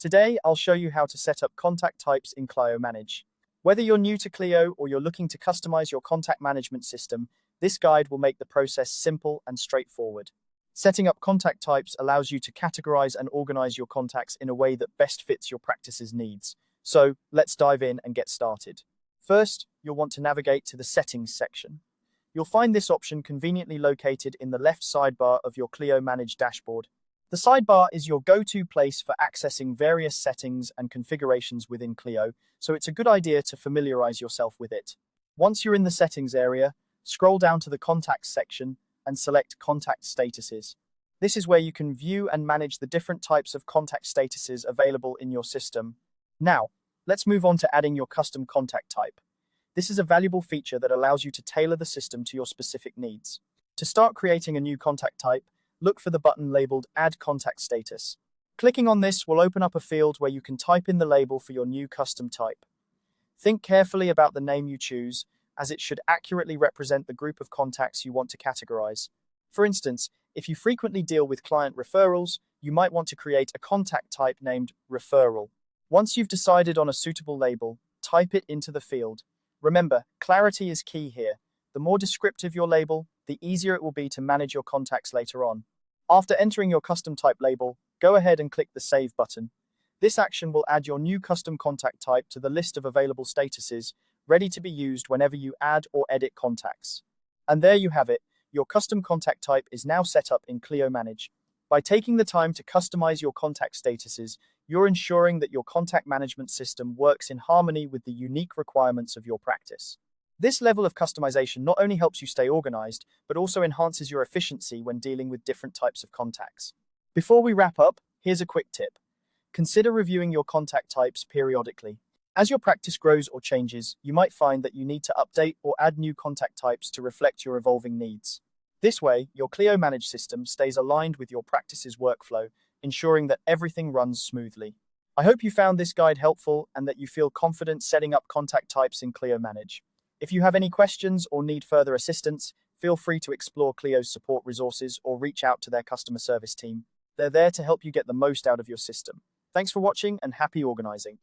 Today, I'll show you how to set up contact types in Clio Manage. Whether you're new to Clio or you're looking to customize your contact management system, this guide will make the process simple and straightforward. Setting up contact types allows you to categorize and organize your contacts in a way that best fits your practice's needs. So, let's dive in and get started. First, you'll want to navigate to the Settings section. You'll find this option conveniently located in the left sidebar of your Clio Manage dashboard. The sidebar is your go-to place for accessing various settings and configurations within Clio, so it's a good idea to familiarize yourself with it. Once you're in the Settings area, scroll down to the Contacts section and select Contact Statuses. This is where you can view and manage the different types of contact statuses available in your system. Now, let's move on to adding your custom contact type. This is a valuable feature that allows you to tailor the system to your specific needs. To start creating a new contact type, look for the button labeled Add Contact Status. Clicking on this will open up a field where you can type in the label for your new custom type. Think carefully about the name you choose, as it should accurately represent the group of contacts you want to categorize. For instance, if you frequently deal with client referrals, you might want to create a contact type named Referral. Once you've decided on a suitable label, type it into the field. Remember, clarity is key here. The more descriptive your label, the easier it will be to manage your contacts later on. After entering your custom type label, go ahead and click the Save button. This action will add your new custom contact type to the list of available statuses, ready to be used whenever you add or edit contacts. And there you have it. Your custom contact type is now set up in Clio Manage. By taking the time to customize your contact statuses, you're ensuring that your contact management system works in harmony with the unique requirements of your practice. This level of customization not only helps you stay organized, but also enhances your efficiency when dealing with different types of contacts. Before we wrap up, here's a quick tip. Consider reviewing your contact types periodically. As your practice grows or changes, you might find that you need to update or add new contact types to reflect your evolving needs. This way, your Clio Manage system stays aligned with your practice's workflow, ensuring that everything runs smoothly. I hope you found this guide helpful and that you feel confident setting up contact types in Clio Manage. If you have any questions or need further assistance, feel free to explore Clio's support resources or reach out to their customer service team. They're there to help you get the most out of your system. Thanks for watching and happy organizing.